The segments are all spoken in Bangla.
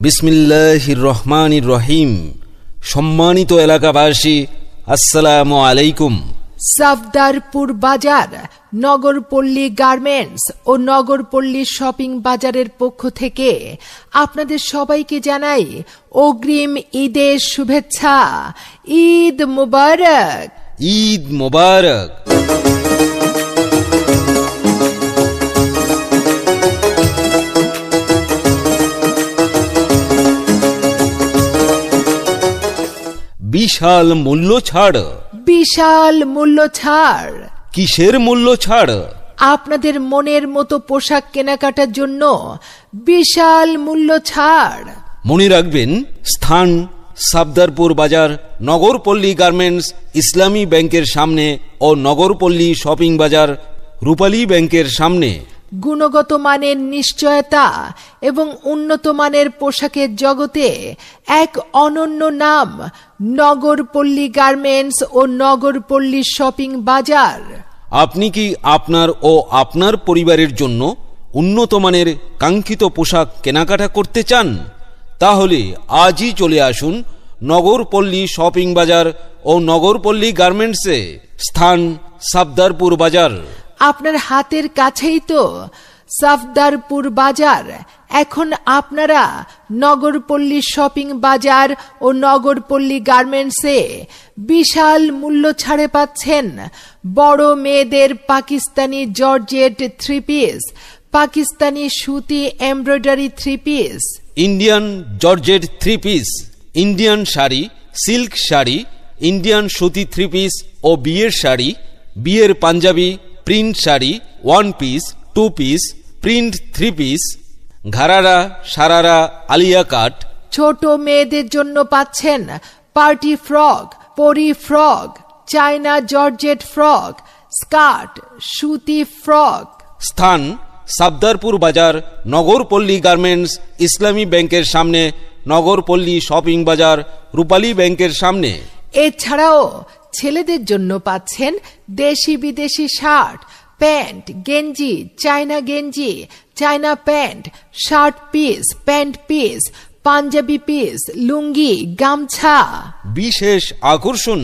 বিসমিল্লাহির রহমানির রহিম। সম্মানিত এলাকাবাসী, আসসালামু আলাইকুম। সাফদারপুর বাজার, নগরপল্লী গার্মেন্টস ও নগরপল্লী শপিং বাজারের পক্ষ থেকে আপনাদের সবাইকে জানাই অগ্রিম ঈদের শুভেচ্ছা। ঈদ মুবারক। ঈদ মোবারক। বিশাল মূল্য ছাড়। বিশাল মূল্য ছাড়। কিসের মূল্য ছাড়? আপনাদের মনের মতো পোশাক কেনাকাটার জন্য বিশাল মূল্য ছাড়। মনে রাখবেন, স্থান সাফদারপুর বাজার, নগরপল্লী গার্মেন্টস, ইসলামী ব্যাংকের সামনে ও নগরপল্লী শপিং বাজার, রূপালী ব্যাংকের সামনে। গুণগত মানের নিশ্চয়তা এবং উন্নত মানের পোশাকের জগতে এক অনন্য নাম নগরপল্লী গার্মেন্টস ও নগরপল্লী শপিং বাজার। আপনি কি আপনার ও আপনার পরিবারের জন্য উন্নত মানের কাঙ্ক্ষিত পোশাক কেনাকাটা করতে চান? তাহলে আজই চলে আসুন নগরপল্লী শপিং বাজার ও নগরপল্লী গার্মেন্টসে। স্থান সাফদারপুর বাজার। আপনার হাতের কাছেই তো সাফদারপুর বাজার। এখন আপনারা নগরপল্লী শপিং বাজার ও নগরপল্লী গার্মেন্টসে বিশাল মূল্য ছাড়ে পাচ্ছেন বড় মেয়েদের Pakistani georgette three piece, Pakistani সুতি embroidery three piece, Indian georgette three piece, Indian sari, silk sari, Indian সুতি থ্রি পিস ও বিয়ের শাড়ি, বিয়ের Punjabi, print sari, one piece, two piece, print three piece, gharara, sharara, Alia cut. ছোট মেয়েদের জন্য পাচ্ছেন পার্টি ফ্রক, পরি frock, China georgette frock, skirt, সুতি ফ্রক। স্থান সাফদারপুর বাজার, নগরপল্লী গার্মেন্টস, ইসলামী ব্যাংকের সামনে, নগরপল্লী শপিং বাজার, রূপালী ব্যাংকের সামনে। এছাড়াও ছেলেদের জন্য পাচ্ছেন দেশি বিদেশি শার্ট, প্যান্ট, গেঞ্জি, চায়না গেঞ্জি, China pant, shirt piece, pant piece, Punjabi piece, lungi, গামছা। বিশেষ আকর্ষণ,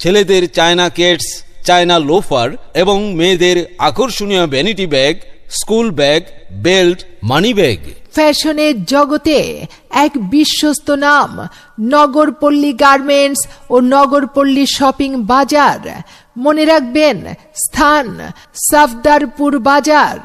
ছেলেদের চায়না কেটস, চায়না লোফার এবং মেয়েদের আকর্ষণীয় vanity bag, school bag, belt, money bag. ফ্যাশনের জগতে এক বিশ্বস্ত নাম নগরপল্লী গার্মেন্টস ও নগরপল্লী শপিং বাজার। মনে রাখবেন, স্থান সাফদারপুর বাজার।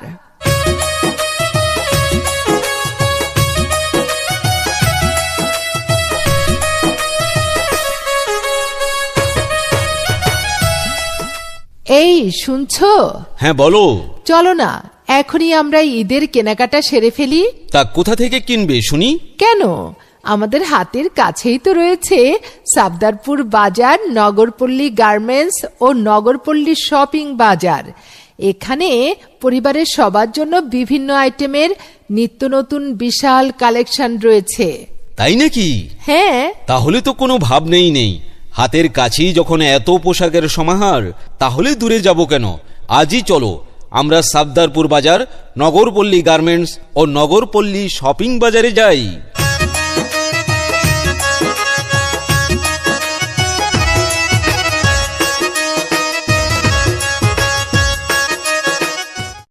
এই শুনছো? হ্যাঁ বলো। চলো না, এখনই আমরা ঈদের কেনাকাটা সেরে ফেলি। তা কোথা থেকে কিনবে শুনি? কেন, আমাদের হাতের কাছেই তো রয়েছে সাফদারপুর বাজার, নগরপল্লী গার্মেন্টস ও নগরপল্লী শপিং বাজার। এখানে পরিবারের সবার জন্য বিভিন্ন আইটেমের নিত্য নতুন বিশাল কালেকশন রয়েছে। তাই নাকি? হ্যাঁ। তাহলে তো কোনো ভাবনাই নেই। হাতের কাছেই যখন এত পোশাকের সমাহার, তাহলে দূরে যাব কেন? আজই চলো আমরা সাফদারপুর বাজার, নগরপল্লী গার্মেন্টস ও নগরপল্লী শপিং বাজারে যাই।